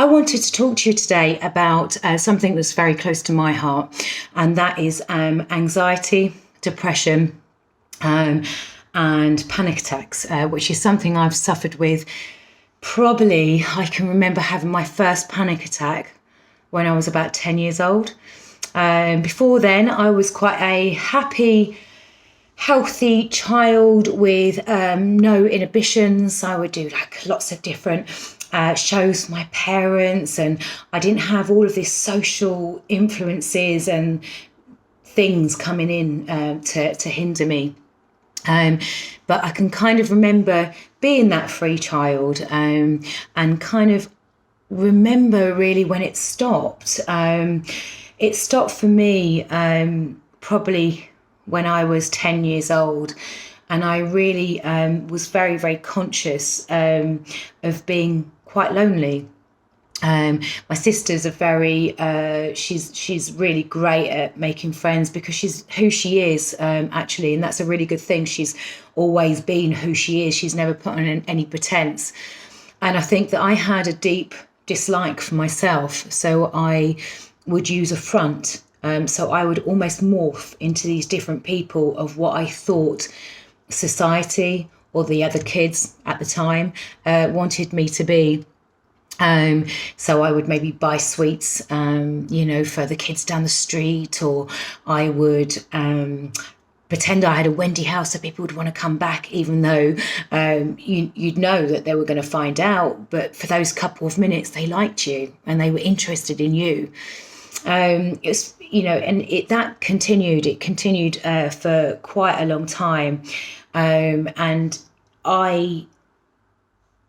I wanted to talk to you today about something that's very close to my heart, and that is anxiety, depression, um, and panic attacks, which is something I've suffered with. Probably I can remember having my first panic attack when I was about 10 years old. Before then, I was quite a happy, healthy child with no inhibitions. I would do like lots of different shows with my parents, and I didn't have all of these social influences and things coming in to hinder me. But I can kind of remember being that free child, and kind of remember really when it stopped. It stopped for me probably when I was 10 years old. And I really was very, very conscious of being quite lonely. My sister's a very she's really great at making friends because she's who she is, actually, and that's a really good thing. She's always been who she is. She's never put on any pretense. And I think that I had a deep dislike for myself, so I would use a front. So I would almost morph into these different people of what I thought society or the other kids at the time wanted me to be. So I would maybe buy sweets, for the kids down the street, or I would pretend I had a Wendy house so people would want to come back, even though you'd know that they were going to find out. But for those couple of minutes, they liked you and they were interested in you. It's that continued. It continued for quite a long time, and I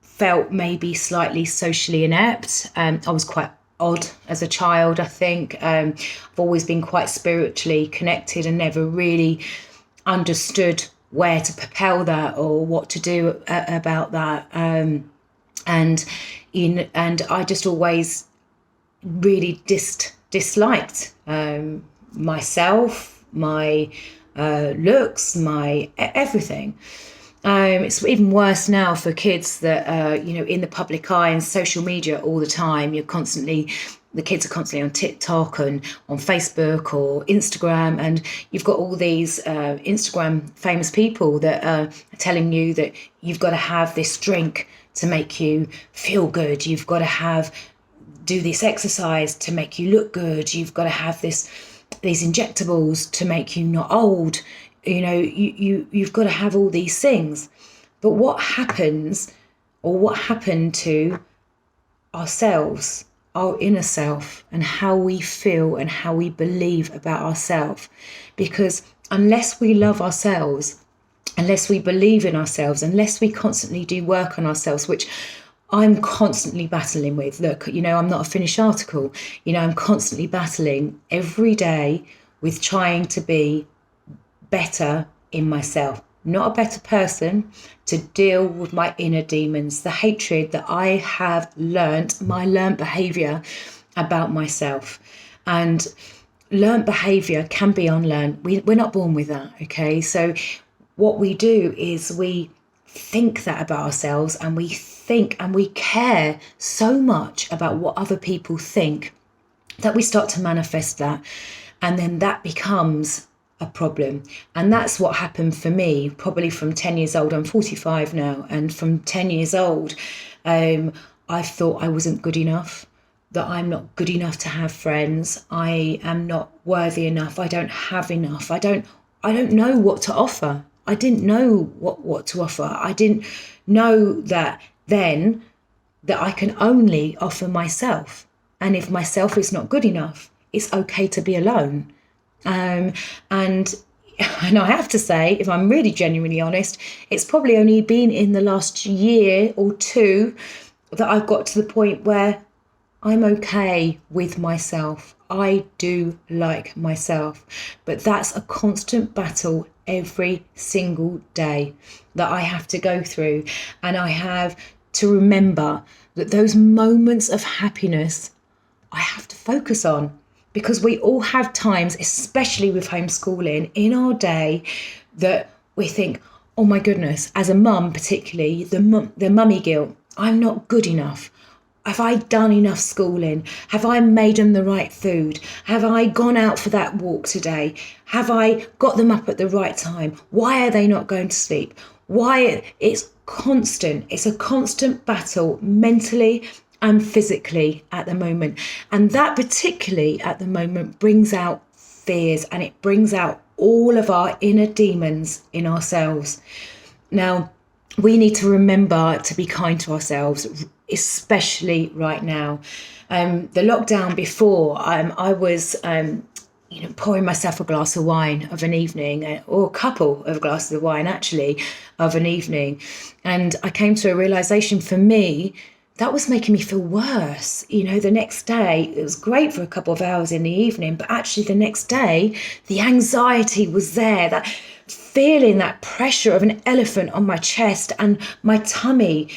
felt maybe slightly socially inept. I was quite odd as a child, I think. I've always been quite spiritually connected and never really understood where to propel that or what to do about that. And I just always really disliked myself, my looks, my everything. It's even worse now for kids that in the public eye and social media all the time. The kids are constantly on TikTok and on Facebook or Instagram, and you've got all these Instagram famous people that are telling you that you've got to have this drink to make you feel good. You've got to do this exercise to make you look good. You've got to have these injectables to make you not old. You've got to have all these things. But what happens, or what happened to ourselves, our inner self, and how we feel and how we believe about ourselves? Because unless we love ourselves, unless we believe in ourselves, unless we constantly do work on ourselves, which I'm constantly battling with. Look, I'm not a finished article. I'm constantly battling every day with trying to be better in myself, not a better person, to deal with my inner demons, the hatred that I have learnt behaviour about myself. And learnt behaviour can be unlearned. We're not born with that, okay? So what we do is we think that about ourselves, and we think and we care so much about what other people think that we start to manifest that, and then that becomes a problem. And that's what happened for me, probably from 10 years old. I'm 45 now, and from 10 years old, I thought I wasn't good enough, that I'm not good enough to have friends. I am not worthy enough. I don't have enough. I don't know what to offer. I didn't know what to offer. I didn't know that then that I can only offer myself. And if myself is not good enough, it's okay to be alone. And I have to say, if I'm really genuinely honest, it's probably only been in the last year or two that I've got to the point where I'm okay with myself. I do like myself, but that's a constant battle every single day that I have to go through. And I have to remember that those moments of happiness I have to focus on. Because we all have times, especially with homeschooling, in our day that we think, oh my goodness, as a mum particularly, the mummy guilt, I'm not good enough. have I done enough schooling? Have I made them the right food? Have I gone out for that walk today? Have I got them up at the right time? Why are they not going to sleep? Why? It's constant. It's a constant battle mentally and physically at the moment. And that particularly at the moment brings out fears, and it brings out all of our inner demons in ourselves. Now, we need to remember to be kind to ourselves, especially right now. The lockdown before, I was, pouring myself a glass of wine of an evening, or a couple of glasses of wine actually of an evening, and I came to a realization for me that was making me feel worse. The next day, it was great for a couple of hours in the evening, but actually the next day, the anxiety was there, that feeling, that pressure of an elephant on my chest and my tummy,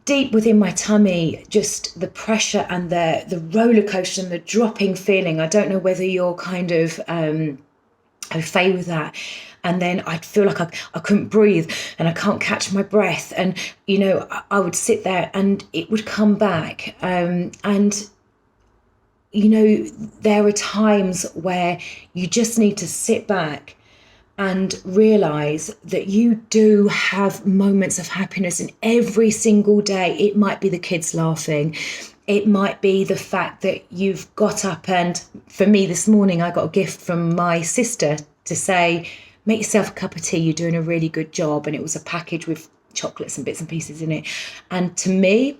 deep within my tummy, just the pressure and the roller coaster and the dropping feeling. I don't know whether you're kind of au fait with that. And then I'd feel like I couldn't breathe and I can't catch my breath. And, I would sit there and it would come back. There are times where you just need to sit back and realize that you do have moments of happiness in every single day. It might be the kids laughing. It might be the fact that you've got up, and for me this morning, I got a gift from my sister to say, make yourself a cup of tea, you're doing a really good job. And it was a package with chocolates and bits and pieces in it. And to me,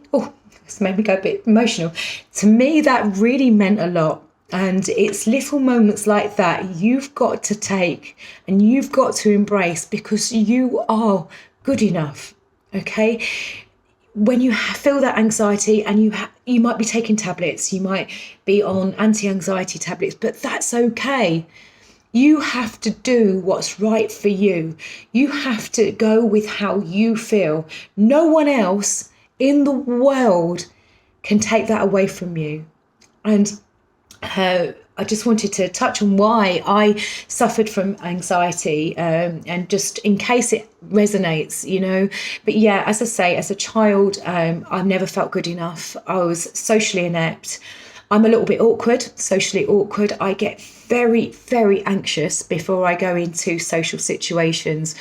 it's made me go a bit emotional. To me, that really meant a lot. And it's little moments like that you've got to take and you've got to embrace, because you are good enough, okay? When you feel that anxiety, and you might be taking tablets, you might be on anti-anxiety tablets, but that's okay. You have to do what's right for you. You have to go with how you feel. No one else in the world can take that away from you. And I just wanted to touch on why I suffered from anxiety, and just in case it resonates, But yeah, as I say, as a child, I've never felt good enough. I was socially inept. I'm a little bit awkward, socially awkward. I get very, very anxious before I go into social situations.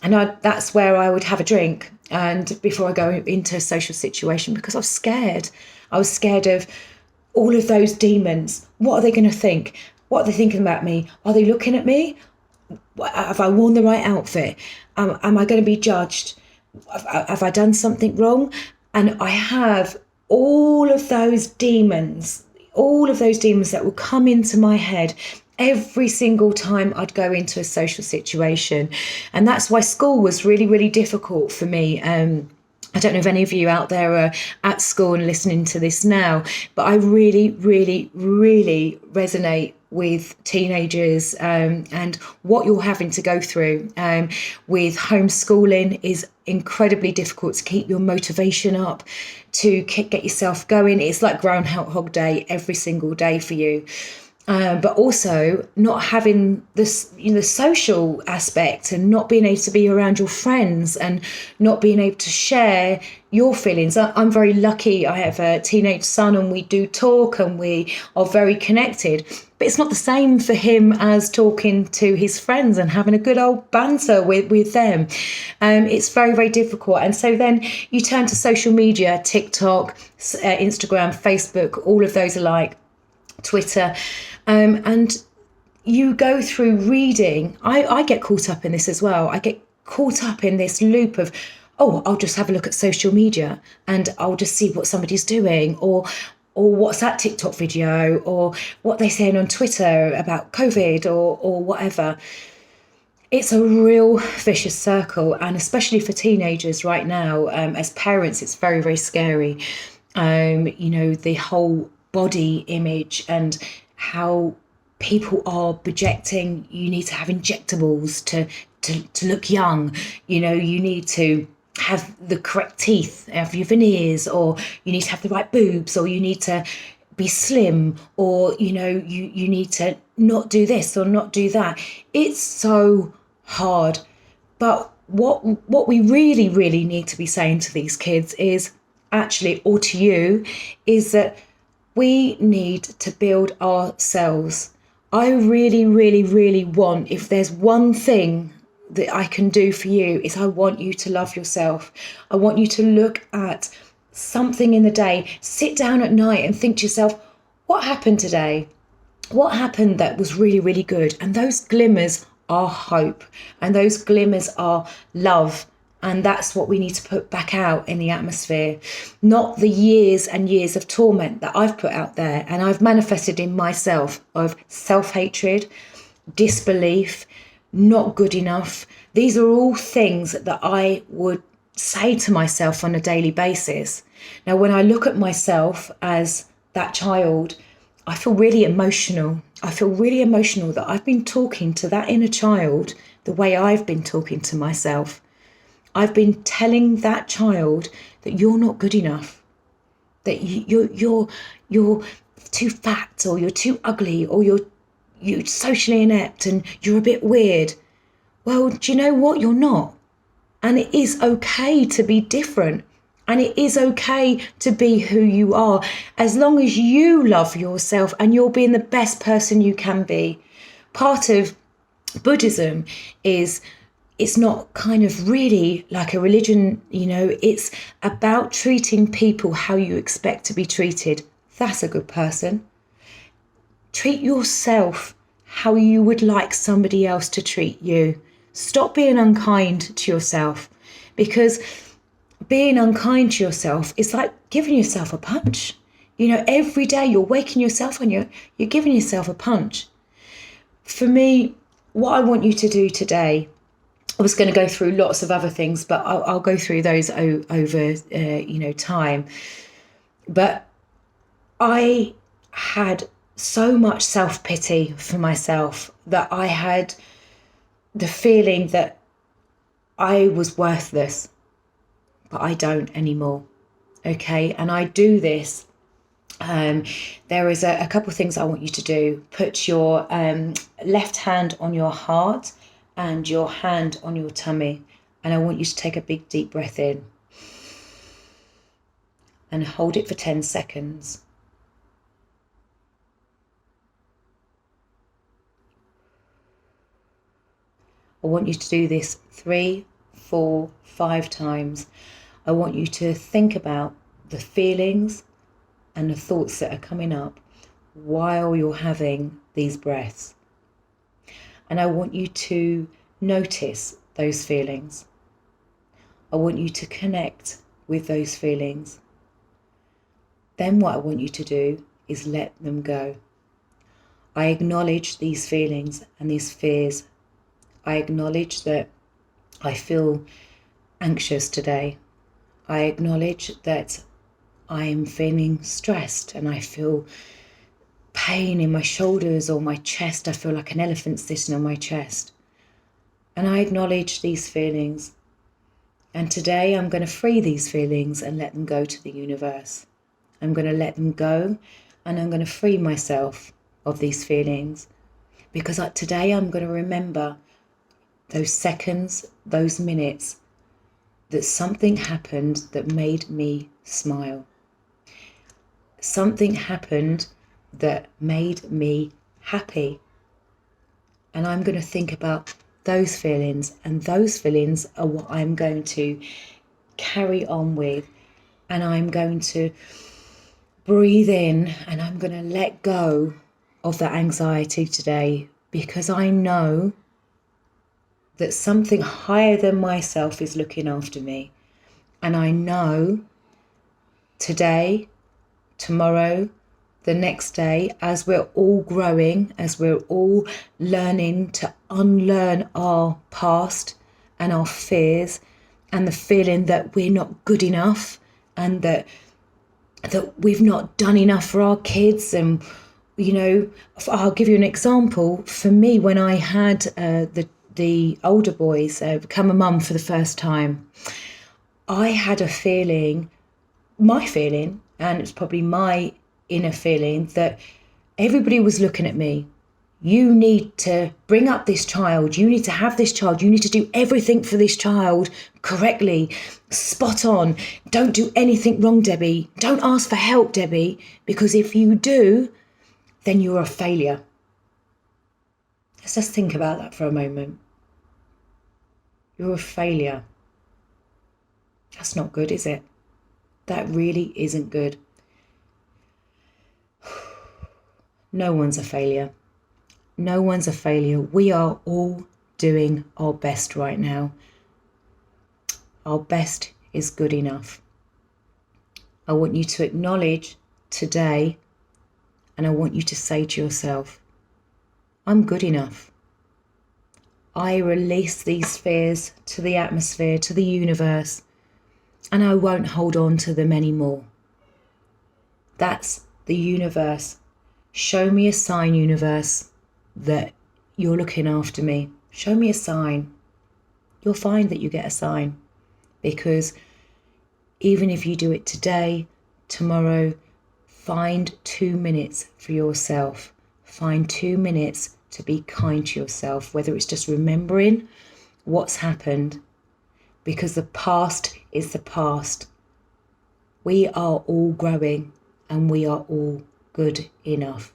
And that's where I would have a drink and before I go into a social situation, because I was scared. I was scared of all of those demons. What are they going to think? What are they thinking about me? Are they looking at me? Have I worn the right outfit? Am I going to be judged? Have I done something wrong? And I have all of those demons that will come into my head every single time I'd go into a social situation. And that's why school was really, really difficult for me. I don't know if any of you out there are at school and listening to this now, but I really, really, really resonate with teenagers, and what you're having to go through with homeschooling is incredibly difficult to keep your motivation up, to get yourself going. It's like Groundhog Day every single day for you. But also not having this, social aspect, and not being able to be around your friends and not being able to share your feelings. I'm very lucky. I have a teenage son and we do talk and we are very connected, but it's not the same for him as talking to his friends and having a good old banter with them. It's very, very difficult. And so then you turn to social media, TikTok, Instagram, Facebook, all of those alike, Twitter, and you go through reading. I get caught up in this as well. I get caught up in this loop of, I'll just have a look at social media and I'll just see what somebody's doing, or what's that TikTok video, or what they're saying on Twitter about COVID, or whatever. It's a real vicious circle, and especially for teenagers right now, as parents, it's very, very scary. The whole body image and how people are projecting. You need to have injectables to look young. You need to have the correct teeth, have your veneers, or you need to have the right boobs, or you need to be slim, or you need to not do this or not do that. It's so hard. But what we really, really need to be saying to these kids is, actually, or to you, is that we need to build ourselves. I really, really, really want, if there's one thing that I can do for you, is I want you to love yourself. I want you to look at something in the day, sit down at night and think to yourself, what happened today? What happened that was really, really good? And those glimmers are hope, and those glimmers are love. And that's what we need to put back out in the atmosphere, not the years and years of torment that I've put out there and I've manifested in myself of self-hatred, disbelief, not good enough. These are all things that I would say to myself on a daily basis. Now, when I look at myself as that child, I feel really emotional. I feel really emotional that I've been talking to that inner child the way I've been talking to myself. I've been telling that child that you're not good enough, that you're too fat, or you're too ugly, or you're socially inept and you're a bit weird. Well, do you know what? You're not. And it is okay to be different. And it is okay to be who you are, as long as you love yourself and you're being the best person you can be. Part of Buddhism is, it's not kind of really like a religion, it's about treating people how you expect to be treated. That's a good person. Treat yourself how you would like somebody else to treat you. Stop being unkind to yourself, because being unkind to yourself is like giving yourself a punch. Every day you're waking yourself and you're giving yourself a punch. For me, what I want you to do today, I was going to go through lots of other things, but I'll go through those over time. But I had so much self-pity for myself that I had the feeling that I was worthless, but I don't anymore. Okay, and I do this. There is a couple of things I want you to do. Put your left hand on your heart and your hand on your tummy, and I want you to take a big deep breath in and hold it for 10 seconds. I want you to do this 3, 4, 5 times. I want you to think about the feelings and the thoughts that are coming up while you're having these breaths. And I want you to notice those feelings. I want you to connect with those feelings. Then what I want you to do is let them go. I acknowledge these feelings and these fears. I acknowledge that I feel anxious today. I acknowledge that I am feeling stressed and I feel pain in my shoulders or my chest. I feel like an elephant sitting on my chest. And I acknowledge these feelings. And today I'm going to free these feelings and let them go to the universe. I'm going to let them go, and I'm going to free myself of these feelings, because today I'm going to remember those seconds, those minutes, that something happened that made me smile. Something happened that made me happy. And I'm going to think about those feelings, and those feelings are what I'm going to carry on with. And I'm going to breathe in, and I'm going to let go of that anxiety today, because I know that something higher than myself is looking after me. And I know today, tomorrow, the next day, as we're all growing, as we're all learning to unlearn our past and our fears and the feeling that we're not good enough and that we've not done enough for our kids. And I'll give you an example. For me, when I had the older boys become a mum for the first time, I had a feeling, and it's probably my inner feeling, that everybody was looking at me. You need to bring up this child. You need to have this child. You need to do everything for this child correctly, spot on. Don't do anything wrong, Debbie. Don't ask for help, Debbie, because if you do, then you're a failure. Let's just think about that for a moment. You're a failure. That's not good, is it? That really isn't good. No one's a failure. No one's a failure. We are all doing our best right now. Our best is good enough. I want you to acknowledge today, and I want you to say to yourself, I'm good enough. I release these fears to the atmosphere, to the universe, and I won't hold on to them anymore. That's the universe. Show me a sign, universe, that you're looking after me. Show me a sign. You'll find that you get a sign, because even if you do it today, tomorrow, find 2 minutes for yourself. Find 2 minutes to be kind to yourself, whether it's just remembering what's happened, because the past is the past. We are all growing and we are all good enough.